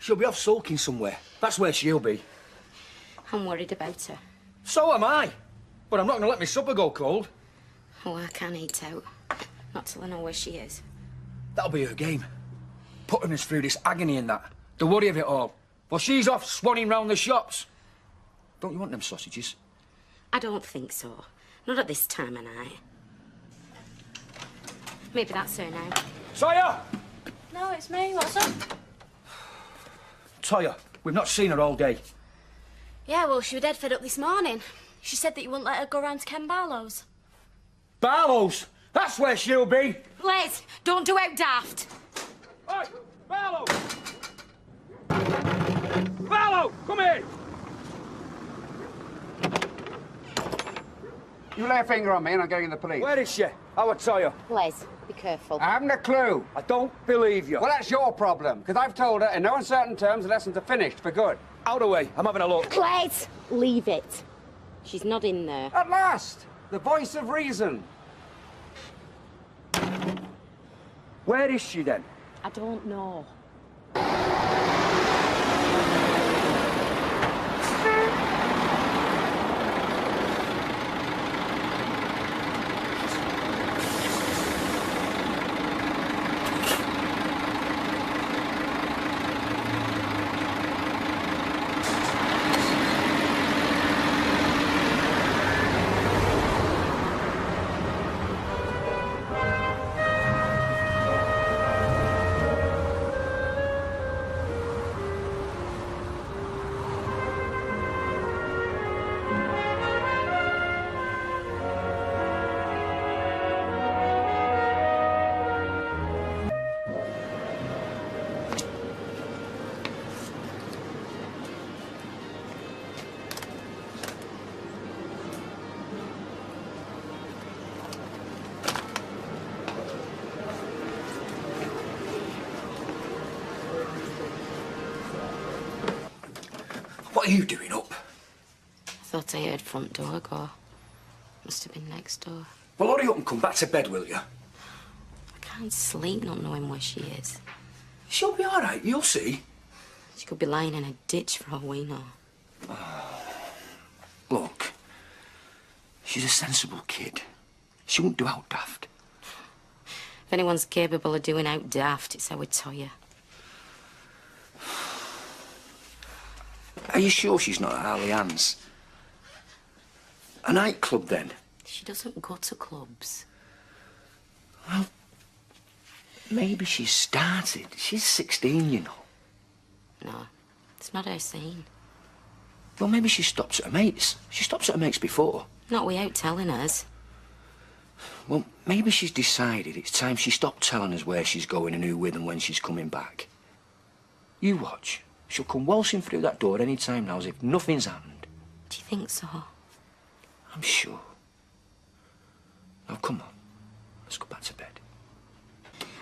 She'll be off sulking somewhere. That's where she'll be. I'm worried about her. So am I. But I'm not going to let my supper go cold. Oh, I can't eat out. Not till I know where she is. That'll be her game. Putting us through this agony and that. The worry of it all. Well, she's off swanning round the shops. Don't you want them sausages? I don't think so. Not at this time of night. Maybe that's her now. Toyah! No, it's me. What's up? Toyah, we've not seen her all day. Yeah, well, she was dead fed up this morning. She said that you wouldn't let her go round to Ken Barlow's. Barlow's? That's where she'll be. Liz, don't do out daft. Hey, Barlow! Barlow, come here! You lay a finger on me and I'm getting the police. Where is she? Our Toyah. Liz, be careful. I haven't a clue. I don't believe you. Well, that's your problem, because I've told her in no uncertain terms the lessons are finished for good. Out of the way. I'm having a look. Liz, leave it. She's not in there. At last! The voice of reason. Where is she then? I don't know. What are you doing up? I thought I heard front door go. Must have been next door. Well, hurry up and come back to bed, will you? I can't sleep not knowing where she is. She'll be all right, you'll see. She could be lying in a ditch for all we know. Look, she's a sensible kid. She won't do out daft. If anyone's capable of doing out daft, it's our Toyah. Are you sure she's not at Harley Ann's? A nightclub, then? She doesn't go to clubs. Well, maybe she's started. She's 16, you know. No, it's not her scene. Well, maybe she stops at her mates. She stops at her mates before. Not without telling us. Well, maybe she's decided it's time she stopped telling us where she's going and who with and when she's coming back. You watch. She'll come waltzing through that door any time now as if nothing's happened. Do you think so? I'm sure. Now, come on. Let's go back to bed.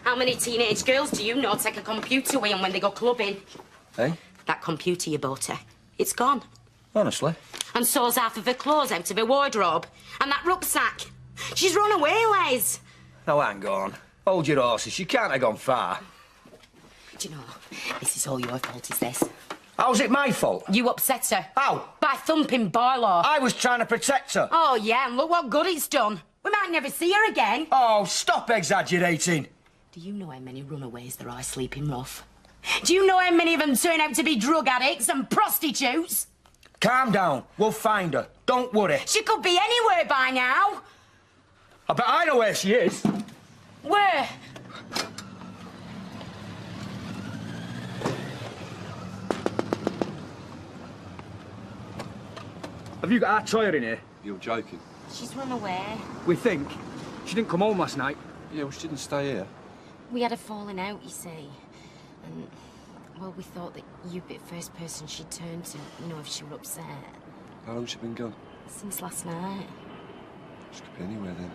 How many teenage girls do you know take a computer with them when they go clubbing? Eh? That computer you bought her, it's gone. Honestly? And so's half of her clothes out of her wardrobe. And that rucksack. She's run away, Les. No, hang on. Hold your horses. She can't have gone far. Do you know, this is all your fault, is this? How's it my fault? You upset her. How? By thumping Barlow. I was trying to protect her. Oh, yeah, and look what good it's done. We might never see her again. Oh, stop exaggerating. Do you know how many runaways there are sleeping rough? Do you know how many of them turn out to be drug addicts and prostitutes? Calm down. We'll find her. Don't worry. She could be anywhere by now. I bet I know where she is. Where? Have you got our Toyah in here? You're joking. She's run away. We think. She didn't come home last night. Yeah, well, she didn't stay here. We had a falling out, you see. And, well, we thought that you'd be the first person she'd turn to, you know, if she were upset. How long's she been gone? Since last night. She could be anywhere then.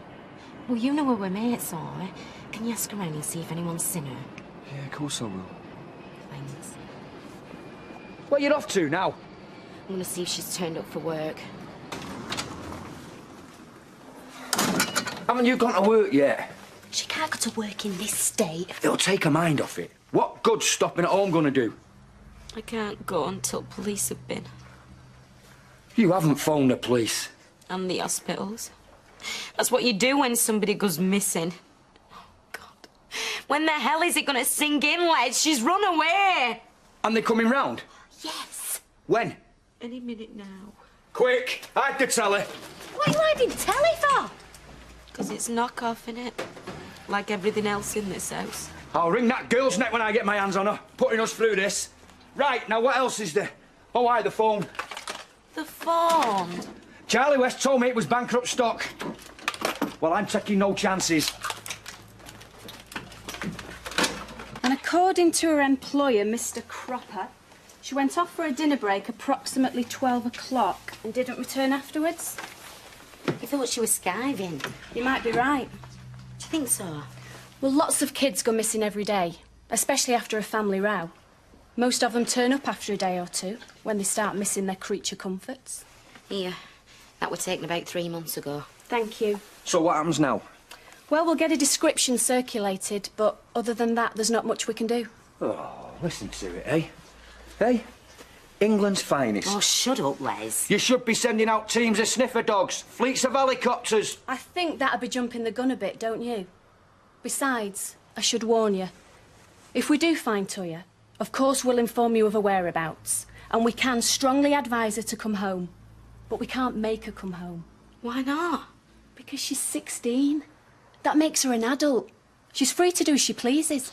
Well, you know where we're mates are. Can you ask around and see if anyone's seen her? Yeah, of course I will. Thanks. Where you off to now? I'm gonna see if she's turned up for work. Haven't you gone to work yet? She can't go to work in this state. It'll take her mind off it. What good's stopping at home gonna do? I can't go until police have been. You haven't phoned the police. And the hospitals. That's what you do when somebody goes missing. Oh, God. When the hell is it gonna sink in, Les? She's run away! And they're coming round? Yes! When? Any minute now. Quick, hide the telly. What are you hiding telly for? Because it's knockoff, innit? Like everything else in this house. I'll wring that girl's neck when I get my hands on her, putting us through this. Right, now what else is there? Oh, why, the phone. The phone? Charlie West told me it was bankrupt stock. Well, I'm taking no chances. And according to her employer, Mr. Cropper, she went off for a dinner break approximately 12 o'clock and didn't return afterwards. You thought she was skiving. You might be right. Do you think so? Well, lots of kids go missing every day, especially after a family row. Most of them turn up after a day or two, when they start missing their creature comforts. Here. That were taken about 3 months ago. Thank you. So what happens now? Well, we'll get a description circulated, but other than that, there's not much we can do. Oh, listen to it, eh? Hey? England's finest. Oh, shut up, Les. You should be sending out teams of sniffer dogs, fleets of helicopters. I think that'd be jumping the gun a bit, don't you? Besides, I should warn you. If we do find Toyah, of course we'll inform you of her whereabouts, and we can strongly advise her to come home. But we can't make her come home. Why not? Because she's 16. That makes her an adult. She's free to do as she pleases.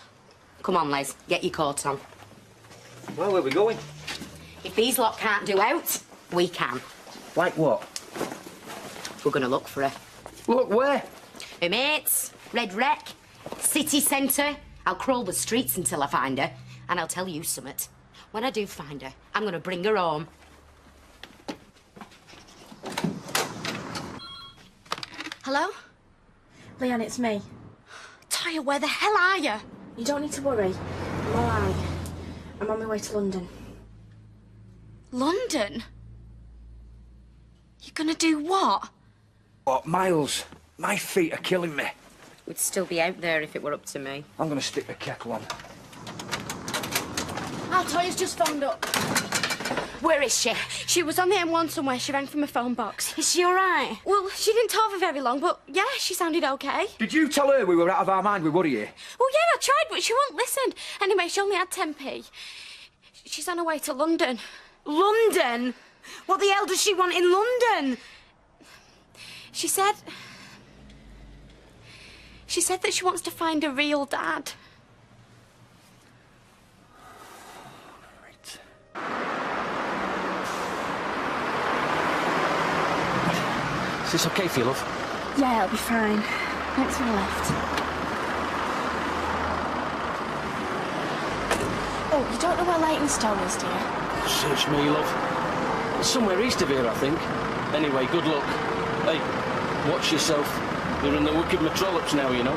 Come on, Les. Get your coat on. Well, where are we going? If these lot can't do out, we can. Like what? We're gonna look for her. Look, where? Her mates, Red Wreck, city centre. I'll crawl the streets until I find her. And I'll tell you something. When I do find her, I'm gonna bring her home. Hello? Leon, it's me. Toyah, where the hell are you? You don't need to worry. I'm all right. I'm on my way to London. London? You're gonna do what? What, Miles? My feet are killing me. We'd still be out there if it were up to me. I'm gonna stick the kettle on. Oh, Toyah's just phoned up. Where is she? She was on the M1 somewhere. She rang from a phone box. Is she all right? Well, she didn't talk for very long, but yeah, she sounded okay. Did you tell her we were out of our mind with Woody here? Well, yeah, I tried, but she won't listen. Anyway, she only had 10p. She's on her way to London. London? What the hell does she want in London? She said that she wants to find a real dad. Right. Is this okay for you, love? Yeah, it'll be fine. Thanks for the lift. Oh, you don't know where Leytonstone is, do you? Search me, love. It's somewhere east of here, I think. Anyway, good luck. Hey, watch yourself. You're in the wicked metrollops now, you know.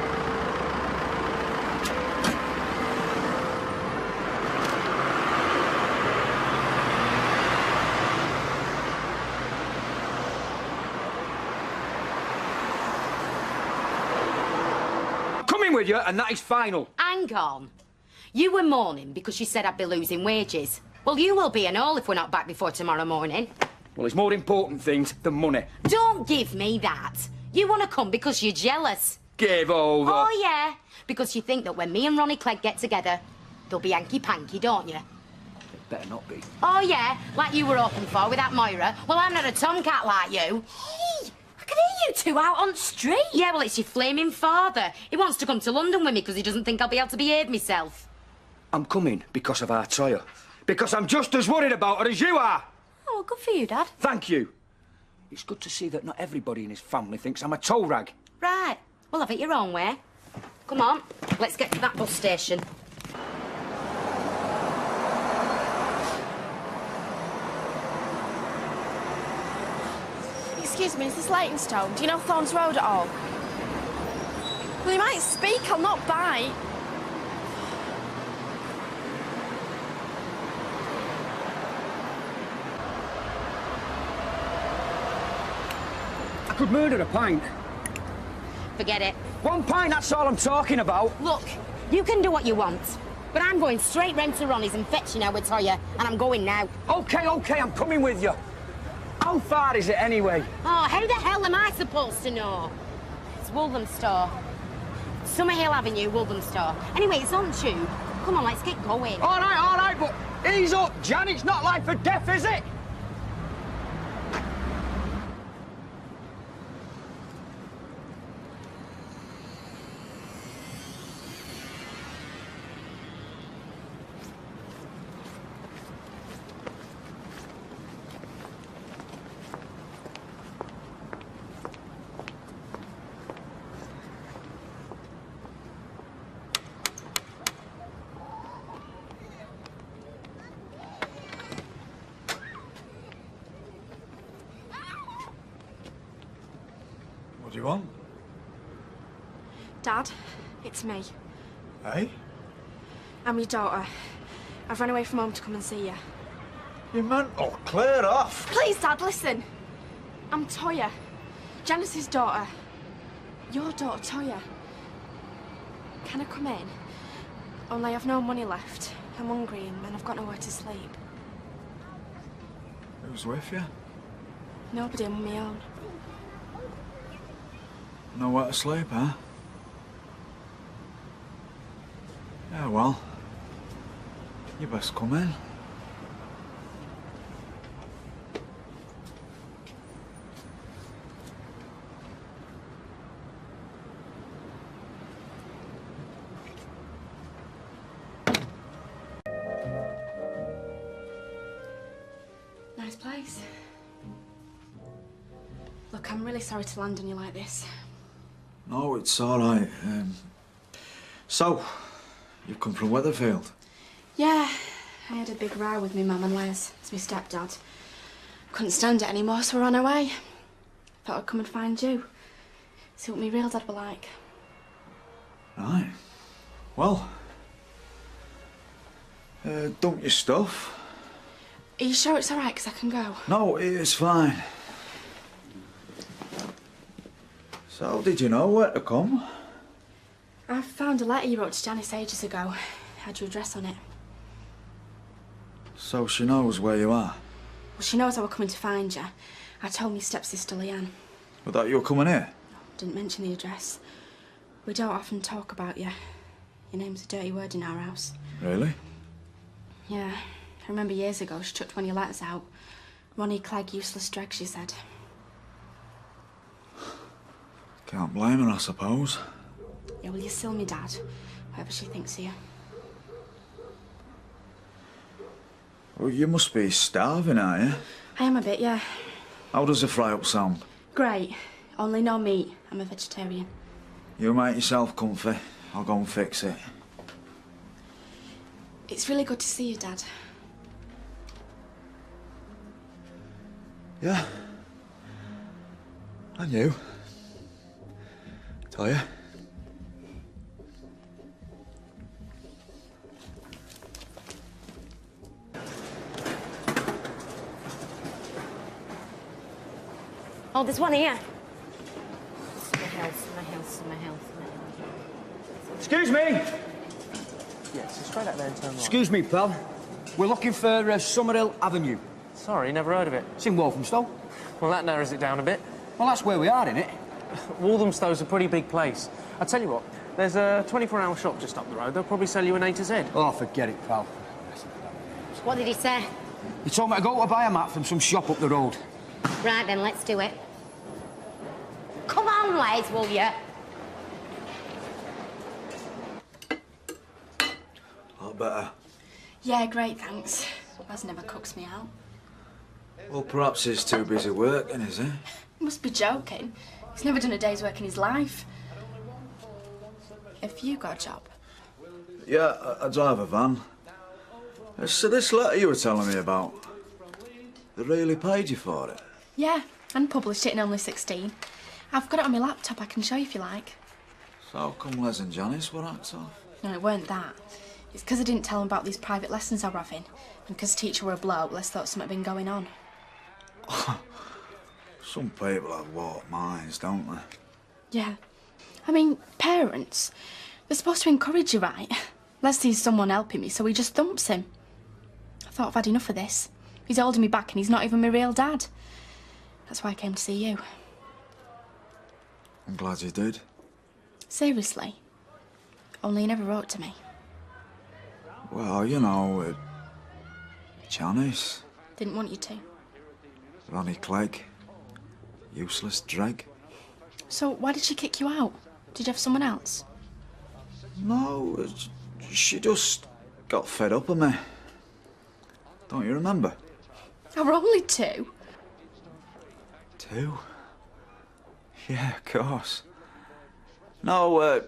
Coming with you, and that is final. Hang on. You were mourning because you said I'd be losing wages. Well, you will be and all if we're not back before tomorrow morning. Well, there's more important things than money. Don't give me that. You want to come because you're jealous. Give over. Oh, yeah. Because you think that when me and Ronnie Clegg get together, they'll be hanky-panky, don't you? Better not be. Oh, yeah, like you were hoping for with that Moira. Well, I'm not a tomcat like you. Hey, I can hear you two out on the street. Yeah, well, it's your flaming father. He wants to come to London with me because he doesn't think I'll be able to behave myself. I'm coming because of our Toyah. Because I'm just as worried about her as you are. Oh, well, good for you, Dad. Thank you. It's good to see that not everybody in his family thinks I'm a tow rag. Right. Well, have it your own way. Come on, let's get to that bus station. Excuse me, is this Leytonstone? Do you know Thorns Road at all? Well, he might speak, I'll not bite. I could murder a pint. Forget it. 1 pint, that's all I'm talking about. Look, you can do what you want, But I'm going straight round to Ronnie's and fetching her with Toyah, and I'm going now. OK, I'm coming with you. How far is it anyway? Oh, how the hell am I supposed to know? It's Walthamstow. Summerhill Avenue, Walthamstow. Anyway, it's on tube. Come on, let's get going. All right, but ease up, Jan. It's not life or death, is it? What do you want? Dad, it's me. Hey? I'm your daughter. I've run away from home to come and see you. You meant... Oh, clear off! Please, Dad, listen. I'm Toyah, Janice's daughter. Your daughter, Toyah. Can I come in? Only I've no money left. I'm hungry and I've got nowhere to sleep. Who's with you? Nobody, I'm on my own. Nowhere to sleep, huh? Yeah, well... You best come in. Nice place. Look, I'm really sorry to land on you like this. No, it's all right. So, you've come from Weatherfield? Yeah, I had a big row with my mum and Les. It's my stepdad. Couldn't stand it anymore, so we're on our way. Thought I'd come and find you. See what my real dad were like. Right. Well... dump your stuff. Are you sure it's all right, 'cause I can go? No, it's fine. So, did you know where to come? I found a letter you wrote to Janice ages ago. Had your address on it. So she knows where you are? Well, she knows I were coming to find you. I told me stepsister Leanne. But that you were coming here? Didn't mention the address. We don't often talk about you. Your name's a dirty word in our house. Really? Yeah. I remember years ago she chucked one of your letters out. Ronnie Clegg, useless dreg, she said. Can't blame her, I suppose. Yeah, well, you're still me dad. Whatever she thinks of you. Well, you must be starving, are you? I am a bit, yeah. How does a fry-up sound? Great. Only no meat. I'm a vegetarian. You make yourself comfy. I'll go and fix it. It's really good to see you, Dad. Yeah. And you. Toyah. Oh, there's one here. Summerhill. Excuse me. Yes, straight out there and turn right. Excuse me, pal. We're looking for Summerhill Avenue. Sorry, never heard of it. It's in Walthamstow. Well, that narrows it down a bit. Well, that's where we are, innit? Walthamstow's a pretty big place. I tell you what, there's a 24-hour shop just up the road. They'll probably sell you an A to Z. Oh, forget it, pal. What did he say? He told me to go to buy a map from some shop up the road. Right then, let's do it. Come on, Les, will you? Lot better. Yeah, great, thanks. Les never cooks me out. Well, perhaps he's too busy working, is he? You must be joking. He's never done a day's work in his life. Have you got a job? Yeah, I drive a van. So this letter you were telling me about, they really paid you for it? Yeah, and published it in only 16. I've got it on my laptop. I can show you if you like. So how come Les and Janice were hacked off? No, it weren't that. It's because I didn't tell them about these private lessons I were having. And because the teacher were a bloke, Les thought something had been going on. Some people have warped minds, don't they? Yeah. I mean, parents, they're supposed to encourage you, right? Les sees someone helping me, so he just thumps him. I thought I've had enough of this. He's holding me back and he's not even my real dad. That's why I came to see you. I'm glad you did. Seriously. Only you never wrote to me. Well, you know, Janice, Didn't want you to. Ronnie Clegg, useless dreg. So why did she kick you out? Did you have someone else? No, she just got fed up of me. Don't you remember? Oh, we're only two. Two? Yeah, of course. No,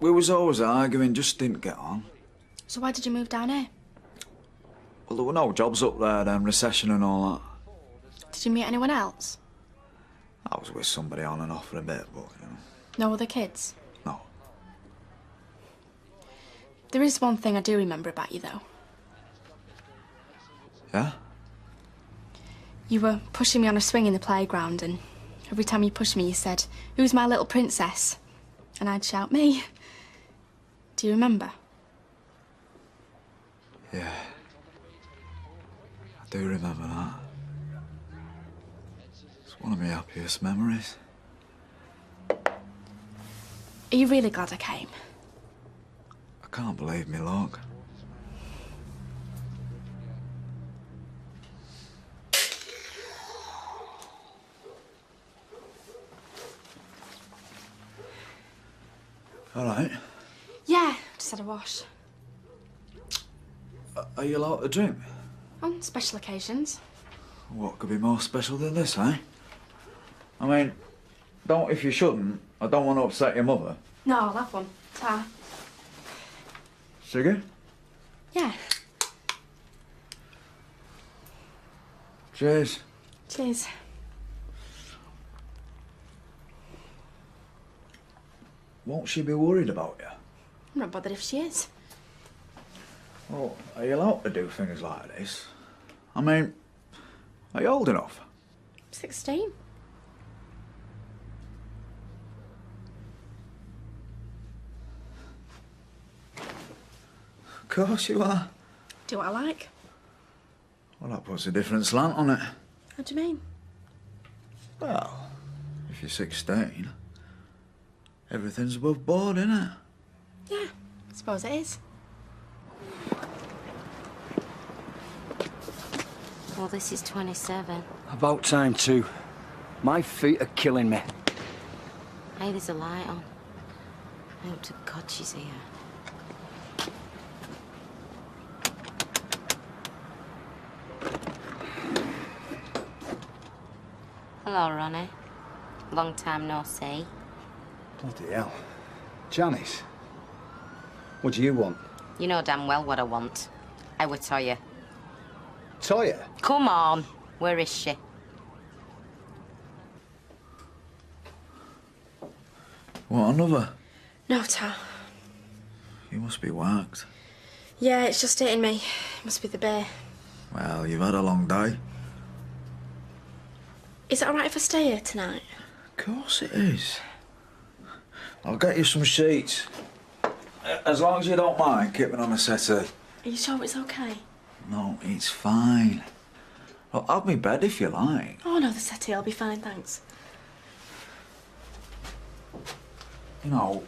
we was always arguing, just didn't get on. So why did you move down here? Well, there were no jobs up there then, recession and all that. Did you meet anyone else? I was with somebody on and off for a bit, but, you know. No other kids? No. There is one thing I do remember about you, though. Yeah? You were pushing me on a swing in the playground, and every time you pushed me, you said, "Who's my little princess?" And I'd shout, "Me." Do you remember? Yeah. I do remember that. It's one of my happiest memories. Are you really glad I came? I can't believe me luck. All right. Yeah, just had a wash. Are you allowed to drink? On special occasions. What could be more special than this, eh? I mean, don't if you shouldn't. I don't want to upset your mother. No, I'll have one. Ta. Sugar? Yeah. Cheers. Cheers. Won't she be worried about you? I'm not bothered if she is. Well, are you allowed to do things like this? I mean, are you old enough? 16. Of course you are. Do what I like. Well, that puts a different slant on it. How do you mean? Well, if you're 16, everything's above board, innit? Yeah, I suppose it is. Well, this is 27. About time, too. My feet are killing me. Hey, there's a light on. I hope to God she's here. Hello, Ronnie. Long time no see. Bloody hell. Janice, what do you want? You know damn well what I want. I were Toyah. Toyah? Come on. Where is she? What, another? No, Ta. You must be whacked. Yeah, it's just hitting me. It must be the beer. Well, you've had a long day. Is it all right if I stay here tonight? Of course it is. I'll get you some sheets. As long as you don't mind keeping on a settee. Are you sure it's okay? No, it's fine. I'll have me bed if you like. Oh, no, the settee will be fine, thanks. You know,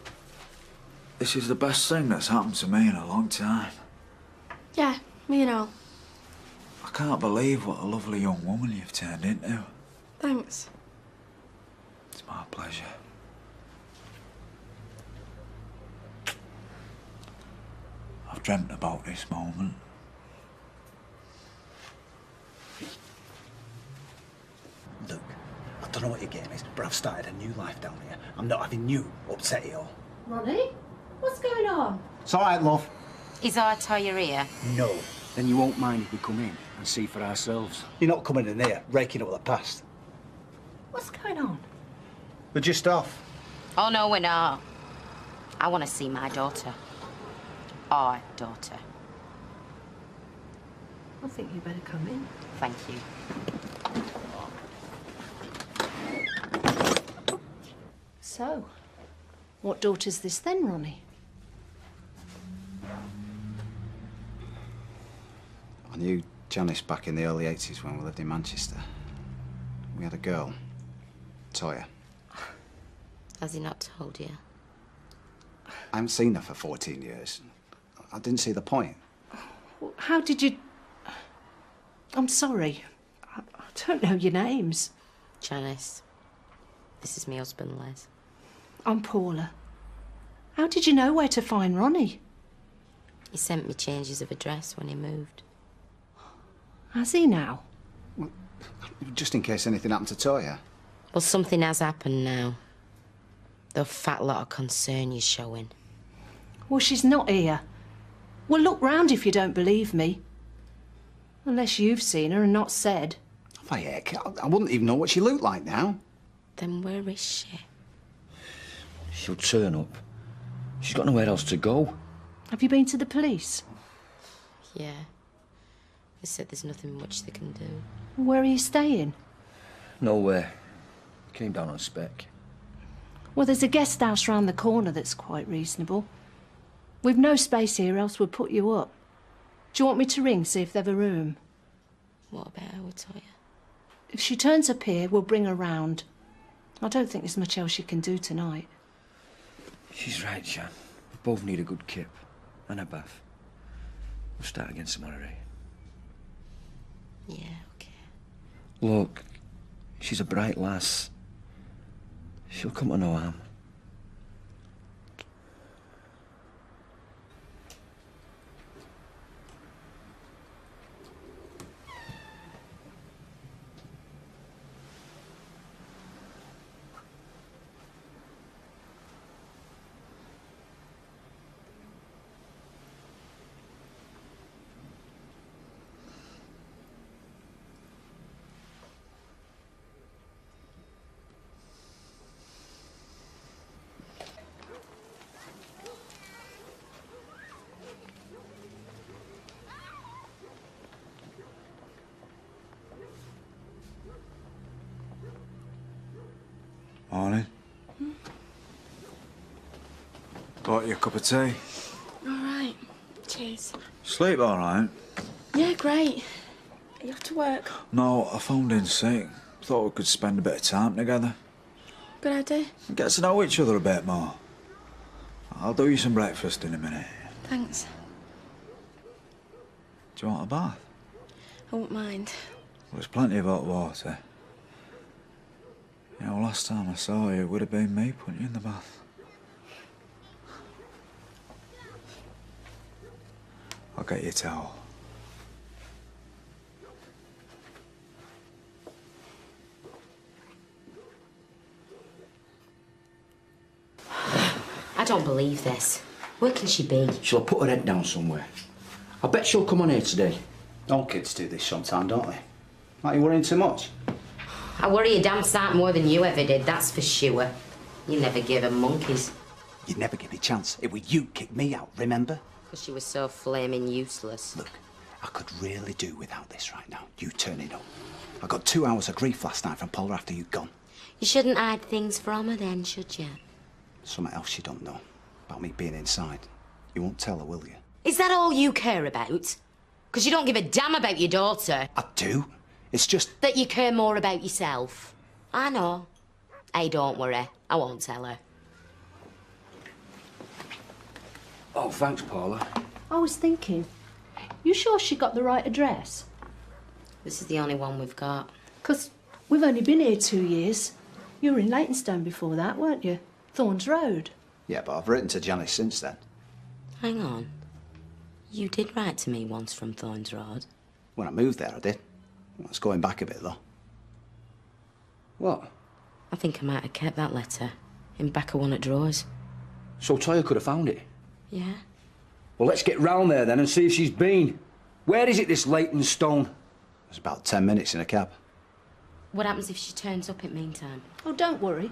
this is the best thing that's happened to me in a long time. Yeah, me and all. I can't believe what a lovely young woman you've turned into. Thanks. It's my pleasure. I've dreamt about this moment. Look, I don't know what your game is, but I've started a new life down here. I'm not having you upset it all. Ronnie? What's going on? It's all right, love. Is our Toyah here? No. Then you won't mind if we come in and see for ourselves. You're not coming in here, raking up the past. What's going on? We're just off. Oh, no, we're not. I want to see my daughter. Our daughter. I think you better come in. Thank you. So, what daughter's this then, Ronnie? knew Janice back in the early 80s when we lived in Manchester. We had a girl, Toyah. Has he not told you? I haven't seen her for 14 years. I didn't see the point. How did you... I'm sorry. I don't know your names. Janice. This is my husband, Les. I'm Paula. How did you know where to find Ronnie? He sent me changes of address when he moved. Has he now? Well, just in case anything happened to Toyah. Well, something has happened now. The fat lot of concern you're showing. Well, she's not here. Well, look round if you don't believe me. Unless you've seen her and not said. Oh, heck, I wouldn't even know what she looked like now. Then where is she? She'll turn up. She's got nowhere else to go. Have you been to the police? Yeah. They said there's nothing much they can do. Where are you staying? Nowhere. Came down on spec. Well, there's a guest house round the corner that's quite reasonable. We've no space here, else we'll put you up. Do you want me to ring, see if they've a room? What about our Toyah? If she turns up here, we'll bring her round. I don't think there's much else you can do tonight. She's right, Jan. We both need a good kip and a bath. We'll start again tomorrow, eh? Yeah, okay. Look, she's a bright lass. She'll come to no harm. Morning. Got you a cup of tea? All right. Cheers. Sleep all right? Yeah, great. Are you off to work? No, I phoned in sick. Thought we could spend a bit of time together. Good idea. Get to know each other a bit more. I'll do you some breakfast in a minute. Thanks. Do you want a bath? I won't mind. Well, there's plenty of hot water. You know, last time I saw you, it would have been me putting you in the bath. I'll get you a towel. I don't believe this. Where can she be? She'll have put her head down somewhere. I bet she'll come on here today. All kids do this sometime, don't they? Aren't you worrying too much? I worry a damn sight more than you ever did, that's for sure. You never gave her monkeys. You'd never give me a chance. It was you kicked me out, remember? Because she was so flaming useless. Look, I could really do without this right now. You turning up. I got 2 hours of grief last night from Paula after you'd gone. You shouldn't hide things from her then, should you? Something else you don't know about me being inside. You won't tell her, will you? Is that all you care about? Because you don't give a damn about your daughter. I do. It's just... That you care more about yourself. I know. Hey, don't worry. I won't tell her. Oh, thanks, Paula. I was thinking, you sure she got the right address? This is the only one we've got. 'Cause we've only been here 2 years. You were in Leytonstone before that, weren't you? Thorns Road. Yeah, but I've written to Janice since then. Hang on. You did write to me once from Thorns Road. When I moved there, I did. That's going back a bit, though. What? I think I might have kept that letter in back of one of drawers. So Toyah could have found it? Yeah? Well, let's get round there then and see if she's been. Where is it, this Leytonstone? It's about 10 minutes in a cab. What happens if she turns up in meantime? Oh, don't worry.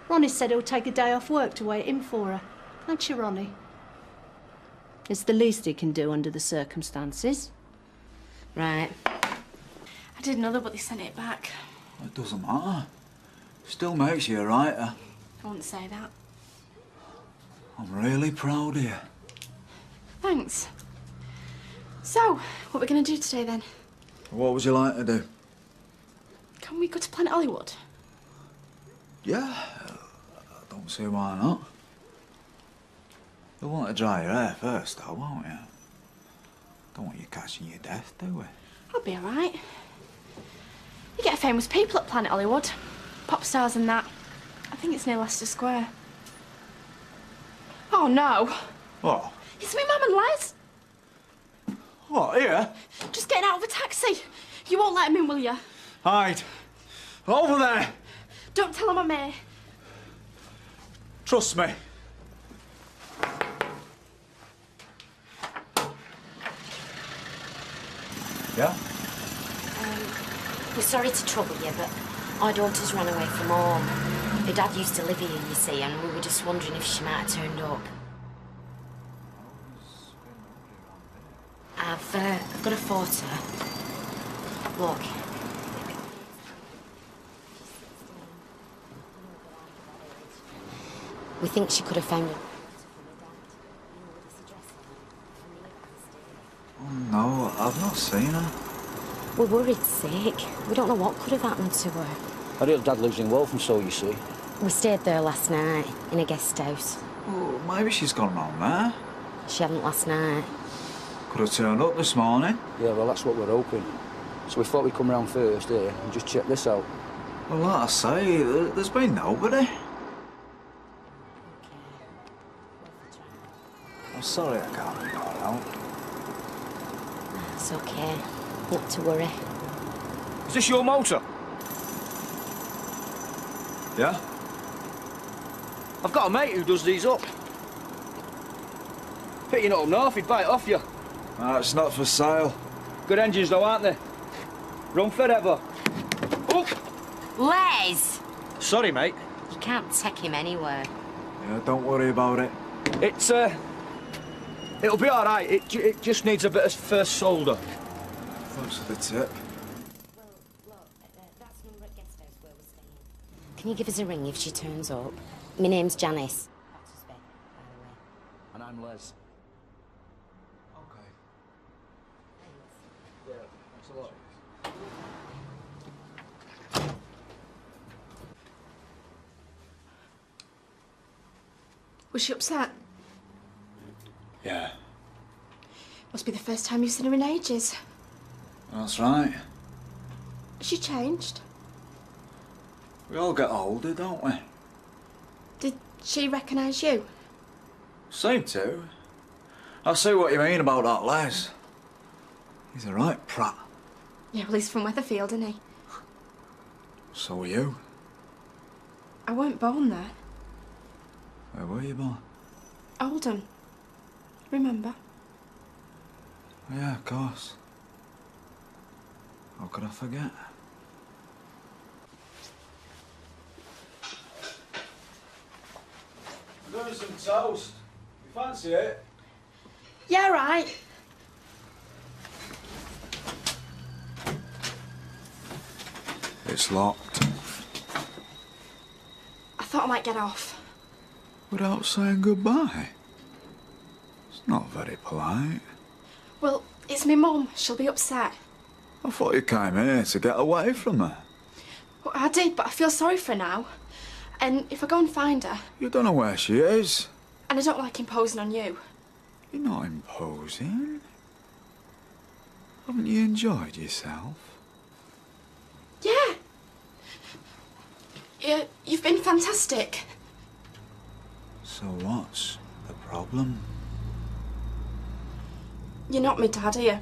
Ronnie said he'll take a day off work to wait in for her. Don't you, Ronnie? It's the least he can do under the circumstances. Right. I did another, but they sent it back. It doesn't matter. Still makes you a writer. I wouldn't say that. I'm really proud of you. Thanks. So, what are we going to do today then? What would you like to do? Can we go to Planet Hollywood? Yeah, I don't see why not. You'll want to dry your hair first, though, won't you? Don't want you catching your death, do we? I'll be all right. You get famous people at Planet Hollywood. Pop stars and that. I think it's near Leicester Square. Oh, no. What? It's me mum and Les. What, here? Just getting out of a taxi. You won't let him in, will you? Hide. Over there. Don't tell him I'm here. Trust me. Yeah? We're sorry to trouble you, but our daughter's run away from home. Her dad used to live here, you see, and we were just wondering if she might have turned up. I've got a photo. Look. We think she could have found it. Oh, no, I've not seen her. We're worried sick. We don't know what could have happened to her. Her real dad lives in Walthamstow, you see. We stayed there last night, in a guest house. Oh, maybe she's gone round there. She hadn't last night. Could have turned up this morning. Yeah, well, that's what we're hoping. So we thought we'd come round first here and just check this out. Well, like I say, there's been nobody. I'm sorry I can't be got out. It's okay. Not to worry. Is this your motor? Yeah? I've got a mate who does these up. Pity you're not up north, he'd buy it off you. It's not for sale. Good engines though, aren't they? Run forever. Oh! Les! Sorry, mate. You can't take him anywhere. Yeah, don't worry about it. It's, it'll be all right. It just needs a bit of first solder. Thanks for the tip. That's number at guest house where we're staying. Can you give us a ring if she turns up? My name's Janice. And I'm Les. Okay. Yeah, thanks a lot. Was she upset? Yeah, Must be the first time you've seen her in ages. that's right. Has she changed? We all get older, don't we? Did she recognise you? Seem to. I see what you mean about that Les. He's a right prat. Yeah, well, he's from Weatherfield, isn't he? So are you. I weren't born there. Where were you born? Oldham. Remember? Yeah, of course. How could I forget? I'm doing some toast. You fancy it? Yeah, right. It's locked. I thought I might get off. Without saying goodbye? It's not very polite. Well, it's my mum. She'll be upset. I thought you came here to get away from her. Well, I did, but I feel sorry for her now. And if I go and find her, You don't know where she is. and I don't like imposing on you. You're not imposing. Haven't you enjoyed yourself? Yeah. You've been fantastic. So what's the problem? You're not my dad, are you?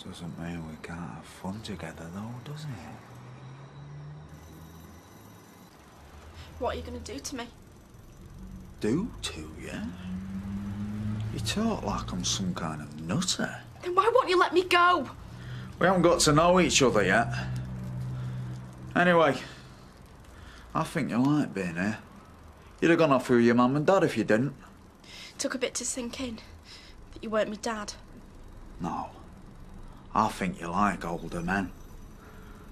Doesn't mean we can't have fun together, though, does it? What are you going to do to me? Do to you? You talk like I'm some kind of nutter. Then why won't you let me go? We haven't got to know each other yet. Anyway, I think you like being here. You'd have gone off with your mum and dad if you didn't. Took a bit to sink in that you weren't my dad. No. I think you like older men.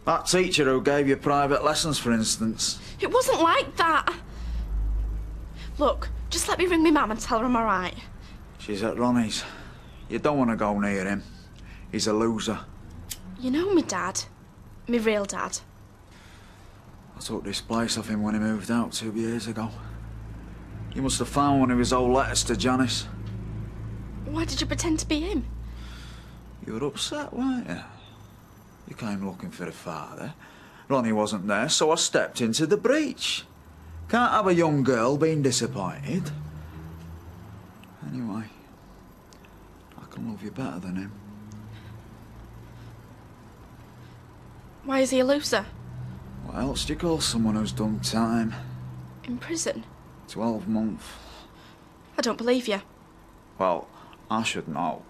That teacher who gave you private lessons, for instance. It wasn't like that. Look, Just let me ring me mum and tell her I'm all right. She's at Ronnie's. You don't want to go near him. He's a loser. You know me dad. Me real dad. I took this place off him when he moved out 2 years ago. He must have found one of his old letters to Janice. Why did you pretend to be him? You were upset, weren't you? You came looking for the father. Ronnie wasn't there, so I stepped into the breach. Can't have a young girl being disappointed. Anyway, I can love you better than him. Why is he a loser? What else do you call someone who's done time? In prison? 12 months. I don't believe you. Well, I should know.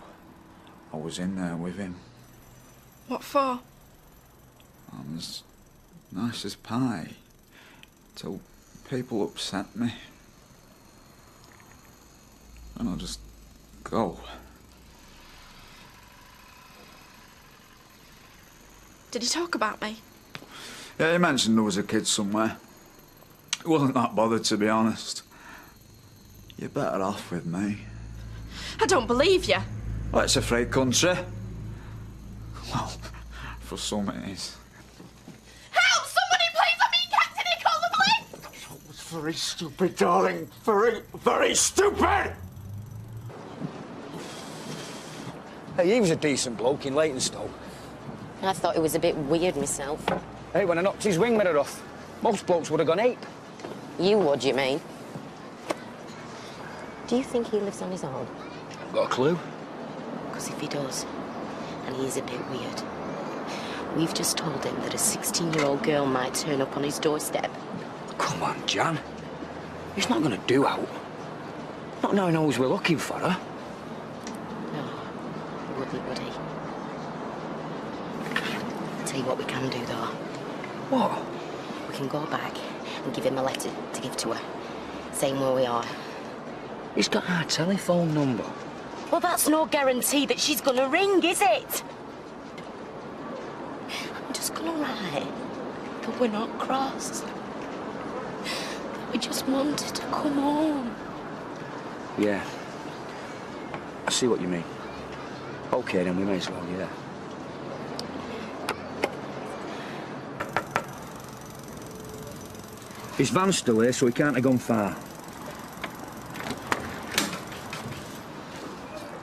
I was in there with him. What for? I'm as nice as pie. Till people upset me. And I'll just go. Did he talk about me? Yeah, he mentioned there was a kid somewhere. He wasn't that bothered, to be honest. You're better off with me. I don't believe you. Well, it's a free country. Well, for some it is. Help! Somebody please let me get to call the police! That was very stupid, darling. Very, very stupid! Hey, he was a decent bloke in Leytonstone. I thought it was a bit weird myself. Hey, when I knocked his wing mirror off, most blokes would have gone ape. You would, you mean? Do you think he lives on his own? I've got a clue. Because if he does, and he is a bit weird, we've just told him that a 16-year-old girl might turn up on his doorstep. Come on, Jan. He's not going to do out. Not knowing always we're looking for her. No, he wouldn't, would he? I'll tell you what we can do, though. What? We can go back and give him a letter to give to her, saying where we are. He's got our telephone number. Well, that's no guarantee that she's gonna ring, is it? I'm just gonna write that we're not cross. That we just wanted to come home. Yeah. I see what you mean. OK, then we may as well, yeah. His van's still here, so he can't have gone far.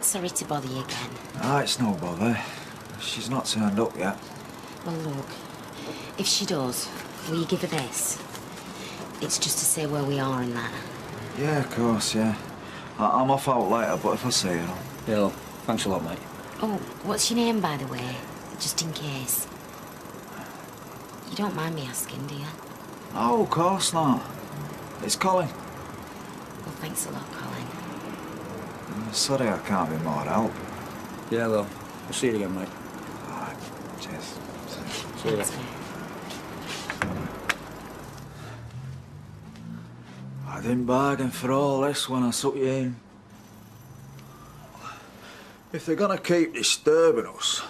Sorry to bother you again. Ah, it's no bother. She's not turned up yet. Well, look, if she does, will you give her this? It's just to say where we are and that. Yeah, of course, yeah. I'm off out later, but if I see her, Yeah, well, thanks a lot, mate. Oh, what's your name, by the way? Just in case. You don't mind me asking, do you? Oh, of course not. It's Colin. Well, thanks a lot, Colin. Sorry I can't be more help. Yeah, well, we'll see you again, mate. All right, cheers. See you later. I didn't bargain for all this when I took you in. If they're gonna keep disturbing us,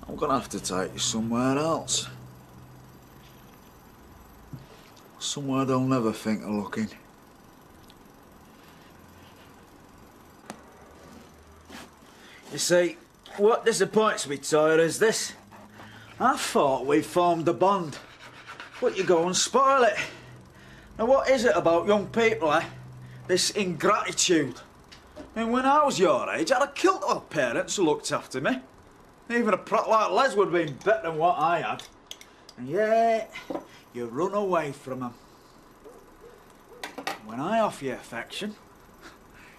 I'm gonna have to take you somewhere else. Somewhere they'll never think of looking. You see, what disappoints me, Toyah, is this. I thought we formed a bond, but you go and spoil it. Now, what is it about young people, eh? This ingratitude. I mean, when I was your age, I'd have killed our parents who looked after me. Even a prat like Les would have been better than what I had. And yet, you run away from them. When I offer you affection,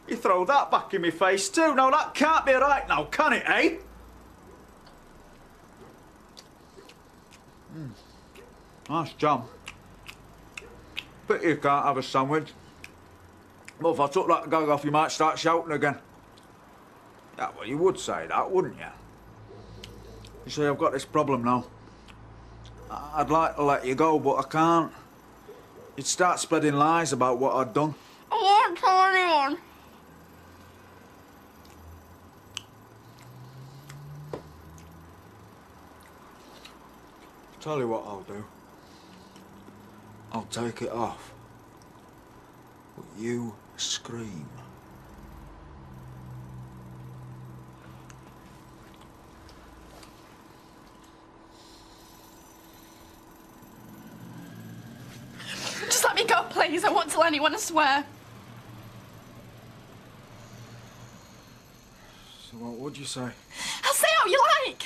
you throw that back in my face too. Now, that can't be right now, can it, eh? Nice jam. Pity you can't have a sandwich. Well, if I took that gag off, you might start shouting again. Yeah, well, you would say that, wouldn't you? You see, I've got this problem now. I'd like to let you go, but I can't. You'd start spreading lies about what I'd done. I won't tell anyone. Tell you what I'll do. I'll take it off. You scream. Just let me go, please. I won't tell anyone, I swear. So what would you say? I'll say how you like.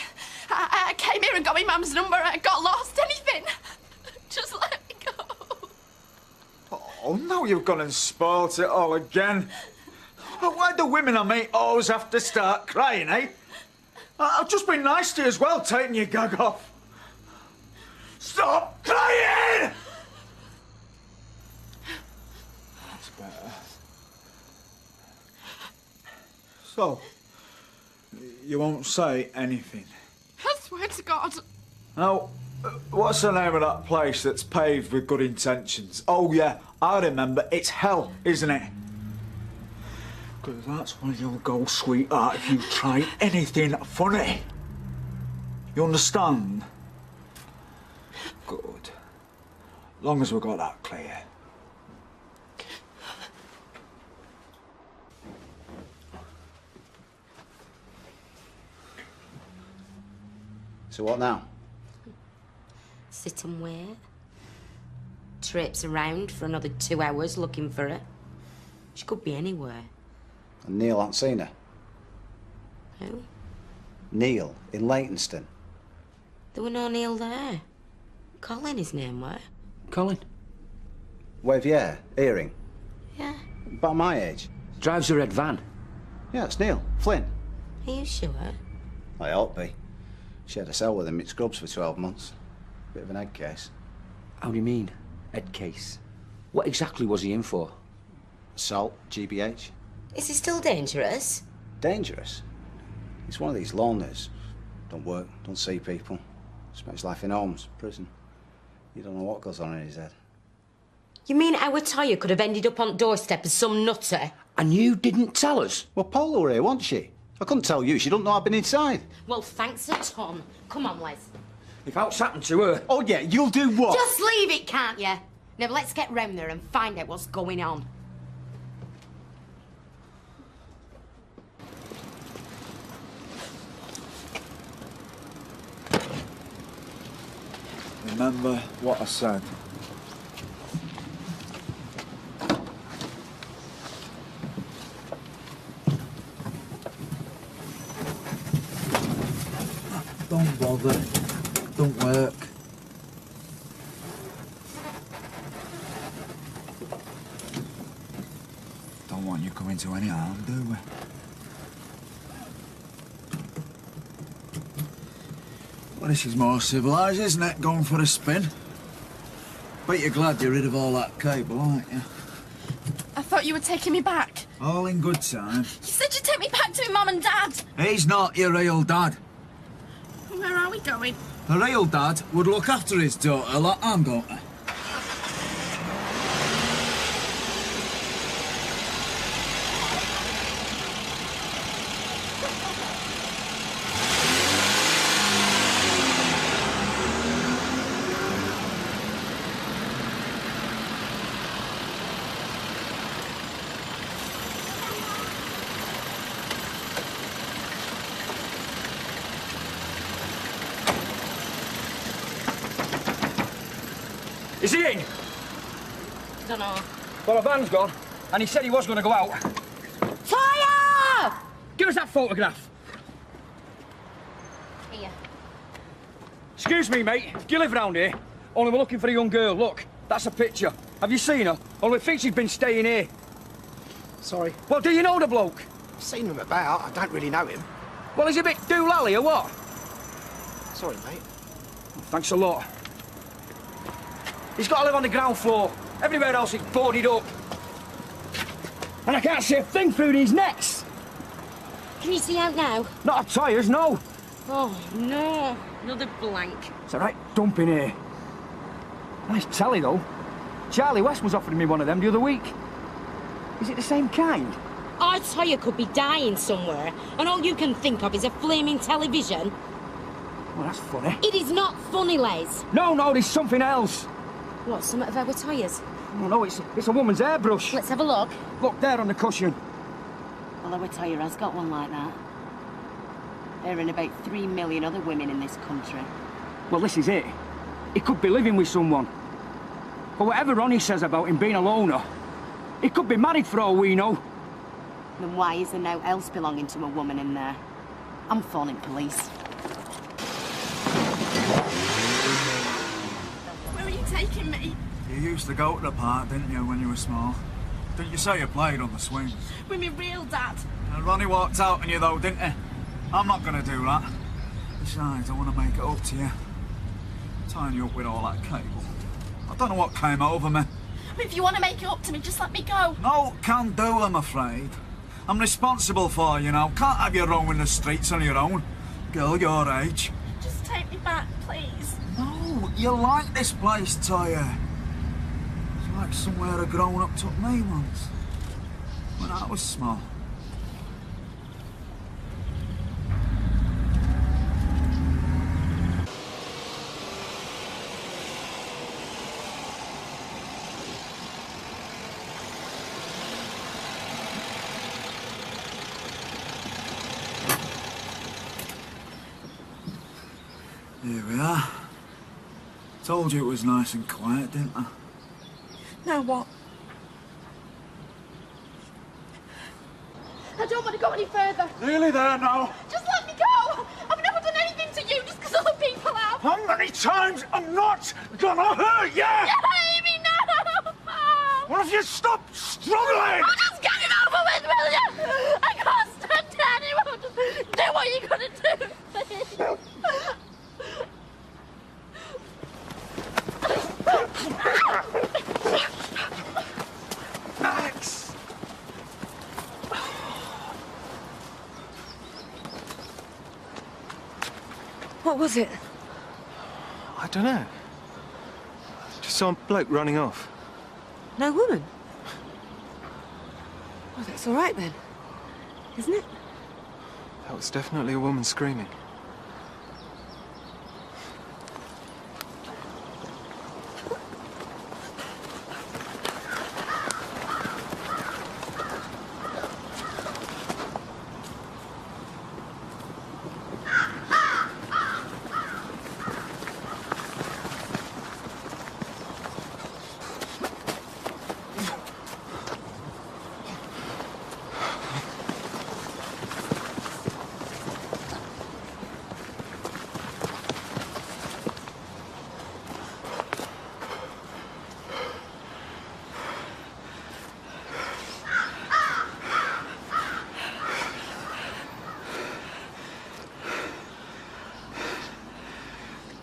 I came here and got my mum's number. I got lost. Anything. Just let me go. Oh, now you've gone and spoilt it all again. Why do women I meet always have to start crying, eh? I've just been nice to you as well, taking your gag off. Stop crying! That's better. So, you won't say anything? I swear to God. Now, what's the name of that place that's paved with good intentions? Oh, yeah, I remember. It's hell, isn't it? Because that's where you'll go, sweetheart, if you try anything funny. You understand? Good. Long as we've got that clear. So what now? Sit and wait. Traipse around for another 2 hours looking for her. She could be anywhere. And Neil hasn't seen her? Who? Neil, in Leytonstone. There were no Neil there. Colin, his name were. Colin? Wave, yeah, earring. Yeah. About my age. Drives a red van. Yeah, it's Neil. Flynn. Are you sure? I ought to be. She had a cell with him at Scrubs for 12 months. Bit of an egg case. How do you mean, head case? What exactly was he in for? Assault, GBH. Is he still dangerous? Dangerous? He's one of these loners. Don't work, don't see people. Spends life in homes, prison. You don't know what goes on in his head. You mean our Toyah could have ended up on doorstep as some nutter? And you didn't tell us? Well, Paula were here, wasn't she? I couldn't tell you. She don't know I've been inside. Well, thanks a ton. Come on, Les. If aught happened to her... Oh, yeah, you'll do what? Just leave it, can't you? Now, let's get round there and find out what's going on. Remember what I said. Don't bother. Don't work. Don't want you coming to any harm, do we? Well, this is more civilised, isn't it? Going for a spin. Bet you're glad you're rid of all that cable, aren't you? I thought you were taking me back. All in good time. You said you'd take me back to my mum and dad. He's not your real dad. Where are we going? The real dad would look after his daughter like I'm going to. Is he in? Dunno. Well, a van's gone, and he said he was going to go out. Toyah! Give us that photograph. Here. Excuse me, mate. Do you live round here? Only we're looking for a young girl. Look, that's a picture. Have you seen her? Well, we think she's been staying here. Sorry. Well, do you know the bloke? I've seen him about. I don't really know him. Well, he's a bit doolally or what? Sorry, mate. Thanks a lot. He's got to live on the ground floor. Everywhere else is boarded up. And I can't see a thing through these nets. Can you see out now? Not a tyres, no. Oh, no. Another blank. It's a right dump in here. Nice telly, though. Charlie West was offering me one of them the other week. Is it the same kind? Our Toyah could be dying somewhere, and all you can think of is a flaming television. Well, that's funny. It is not funny, Les. No, there's something else. What, some of our Toyahs? Oh, no, it's a woman's hairbrush. Let's have a look. Look, there on the cushion. Well, I would tell you, has got one like that. There are about 3 million other women in this country. Well, this is it. He could be living with someone. But whatever Ronnie says about him being a loner, he could be married for all we know. Then why is there no else belonging to a woman in there? I'm phoning police. Where are you taking me? You used to go to the park, didn't you, when you were small? Didn't you say you played on the swings? With me real dad. And Ronnie walked out on you, though, didn't he? I'm not going to do that. Besides, I want to make it up to you. Tying you up with all that cable. I don't know what came over me. If you want to make it up to me, just let me go. No, can do, I'm afraid. I'm responsible for you now. Can't have you roaming the streets on your own. Girl your age. Just take me back, please. No, you like this place, Toyah. It's like somewhere a grown-up took me once. When I was small. Here we are. Told you it was nice and quiet, didn't I? Now what? I don't want to go any further. Nearly there now. Just let me go. I've never done anything to you just because other people have. How many times I'm not gonna hurt you? You hate me now. Well, if you stop struggling! Oh, just get it over with, will you? I can't stand it anymore. Just do what you're gonna do, please. Max! What was it? I don't know. Just saw a bloke running off. No woman? Oh, that's all right then, isn't it? That was definitely a woman screaming.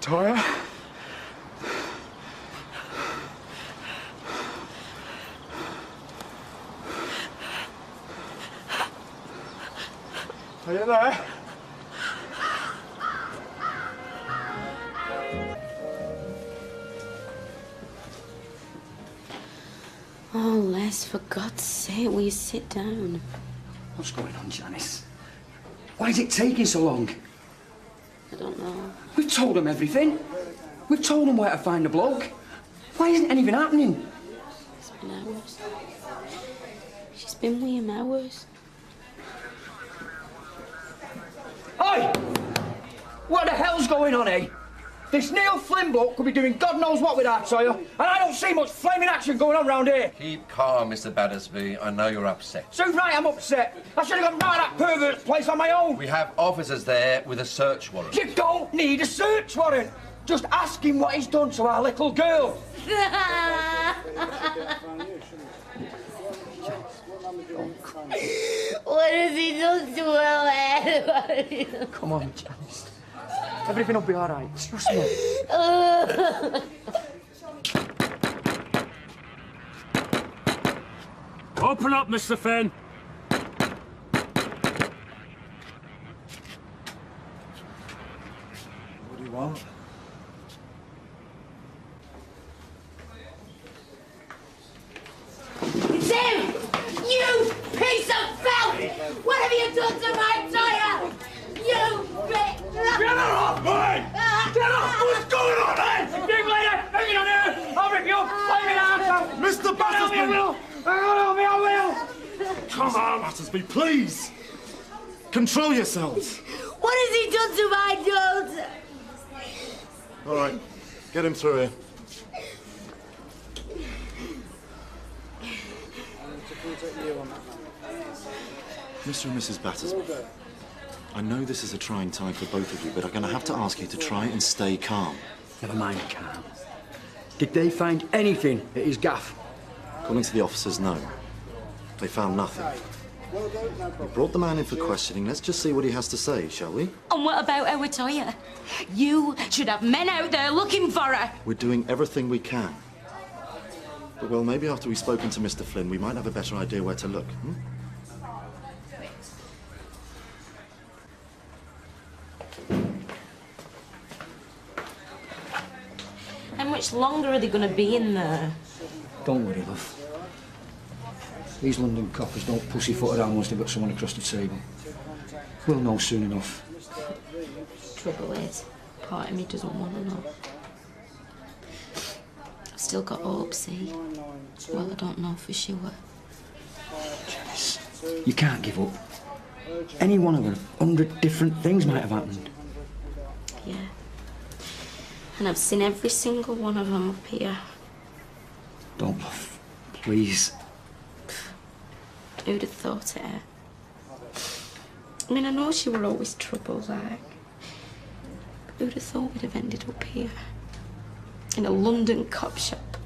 Toyah? Are you there? Oh, Les, for God's sake, will you sit down? What's going on, Janice? Why is it taking so long? I don't know. We've told them everything. We've told them where to find the bloke. Why isn't anything happening? It's been hours. She's been with him hours. Oi! What the hell's going on, eh? This Neil Flynn bloke could be doing God knows what with our Toyah, and I don't see much flaming action going on round here. Keep calm, Mr. Battersby. I know you're upset. So right, I'm upset. I should have gone round that pervert's place on my own. We have officers there with a search warrant. You don't need a search warrant. Just ask him what he's done to our little girl. What has he done to her? Come on, Janice. Everything will be all right. Trust me. Open up, Mr. Flynn. What do you want? It's him! You piece of filth! What have you done to my Toyah? You bit... Get her off me! Get off! What's going on, eh? Big lady, hang on here! I'll rip your flaming arms out! Mr. Battersby, please! Control yourselves! What has he done to my daughter? All right, get him through here. Mr. and Mrs. Battersby, I know this is a trying time for both of you, but I'm going to have to ask you to try and stay calm. Never mind calm. Did they find anything at his gaff? According to the officers, no. They found nothing. We brought the man in for questioning. Let's just see what he has to say, shall we? And what about our Toyah? You should have men out there looking for her. We're doing everything we can. But, well, maybe after we've spoken to Mr. Flynn, we might have a better idea where to look. How much longer are they going to be in there? Don't worry, love. These London coppers don't pussyfoot around once they've got someone across the table. We'll know soon enough. Trouble is, part of me doesn't want to know. I've still got hope, see? Well, I don't know for sure. Janice, you can't give up. Any one of 100 different things might have happened. Yeah. And I've seen every single one of them up here. Don't, love. Please. Who'd have thought it? I mean, I know she were always trouble, like. But who'd have thought we'd have ended up here? In a London cop shop.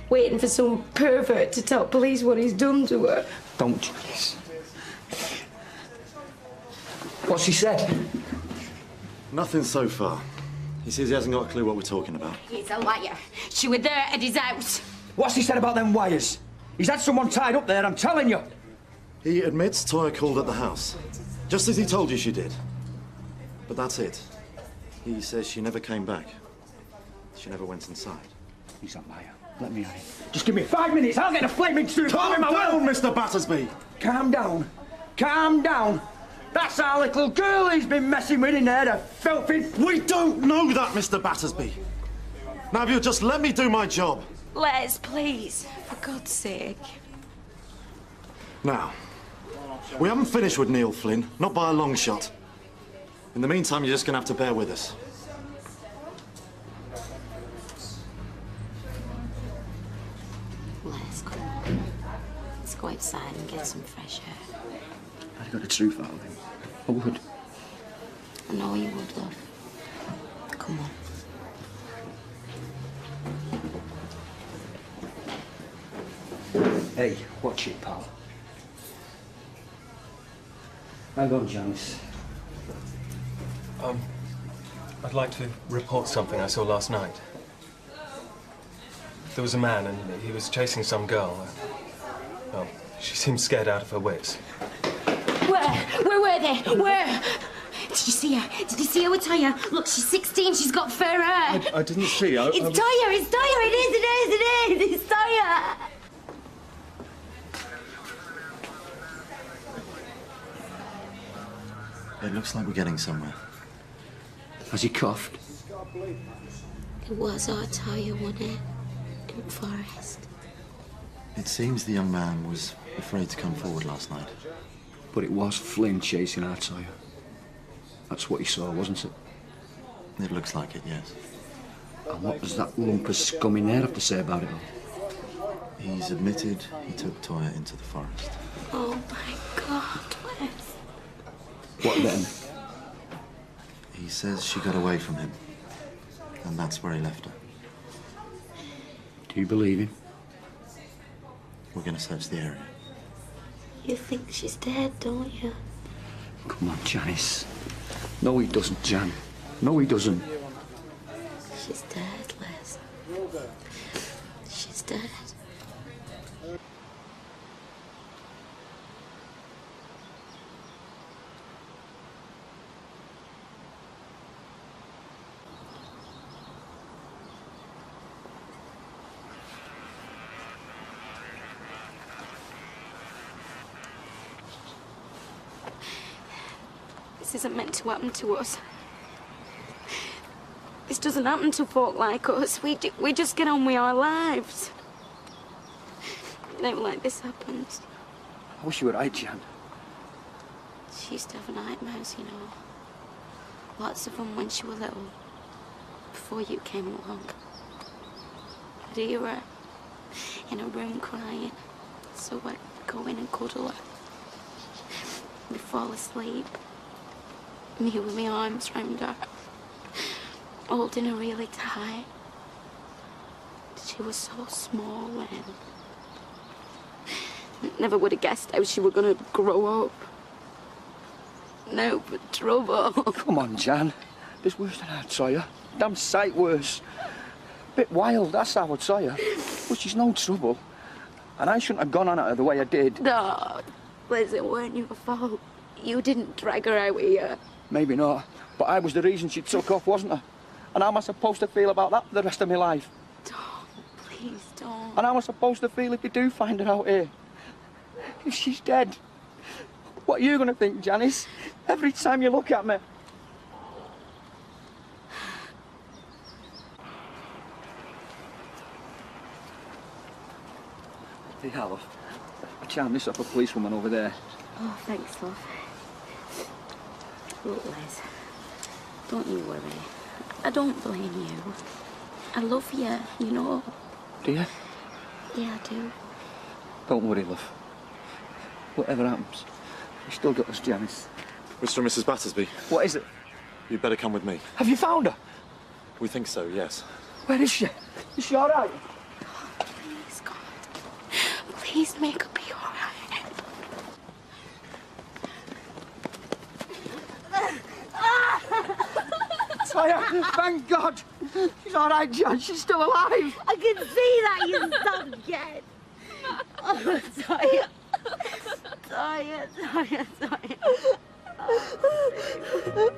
Waiting for some pervert to tell police what he's done to her. Don't, Janice. What's he said? Nothing so far. He says he hasn't got a clue what we're talking about. He's a liar. She was there at his house. What's he said about them wires? He's had someone tied up there, I'm telling you. He admits Toyah called at the house, just as he told you she did. But that's it. He says she never came back. She never went inside. He's a liar. Let me at it. Just give me 5 minutes, I'll get a flaming suit. Calm down, Mr. Battersby. Calm down. Calm down. That's our little girl he's been messing with in there, the filthy... We don't know that, Mr. Battersby. Now, if you'll just let me do my job. Les, please. For God's sake. Now, we haven't finished with Neil Flynn, not by a long shot. In the meantime, you're just going to have to bear with us. Les, come on. Let's go outside and get some fresh air. I'd got the truth out of him. I would. I know you would, love. Come on. Hey, watch it, pal. Hang on, Janice. I'd like to report something I saw last night. There was a man and he was chasing some girl. Well, she seemed scared out of her wits. Where were they? Where? Did you see her? Did you see her with Toyah? Look, she's 16, she's got fur hair. I didn't see her. It's Toyah, it's Toyah, it is, it's Toyah. It looks like we're getting somewhere. Has he coughed? It was our Toyah, wasn't it? In the forest. It seems the young man was afraid to come forward last night. But it was Flynn chasing our Toyah. That's what he saw, wasn't it? It looks like it, yes. And what does that lump of scum in there have to say about it all? He's admitted he took Toyah into the forest. Oh my God, Wes. What then? He says she got away from him. And that's where he left her. Do you believe him? We're going to search the area. You think she's dead, don't you? Come on, Janice. No, he doesn't, Jan. No, he doesn't. She's dead, Les. She's dead. This isn't meant to happen to us. This doesn't happen to folk like us. We just get on with our lives. Never like this happens. I wish you were right, Jan. She used to have nightmares, you know. Lots of them when she was little. Before you came along. I'd hear her in her room crying. So I'd go in and cuddle her. We'd fall asleep. Me with my arms round her. Holding her really tight. She was so small then. Never would have guessed how she were gonna grow up. No, but trouble. Come on, Jan. There's worse than that, Toyah. Damn sight worse. Bit wild, that's how I saw you. But she's no trouble. And I shouldn't have gone on at her the way I did. No, Liz, it weren't your fault. You didn't drag her out here. Maybe not. But I was the reason she took off, wasn't I? And how am I supposed to feel about that for the rest of my life? Don't, please don't. And how am I supposed to feel if you do find her out here? If she's dead? What are you going to think, Janice? Every time you look at me? Hey, love. I charmed this off a policewoman over there. Oh, thanks, love. Look, Liz, don't you worry. I don't blame you. I love you, you know. Do you? Yeah, I do. Don't worry, love. Whatever happens, we still got us, Janice. Mr. and Mrs. Battersby. What is it? You'd better come with me. Have you found her? We think so, yes. Where is she? Is she all right? Please, God. Please make her be all right. Toyah, thank God. She's all right, Jan. She's still alive. I can see that, you son again. Oh, Toyah. Toyah, Toyah, Toyah. Oh,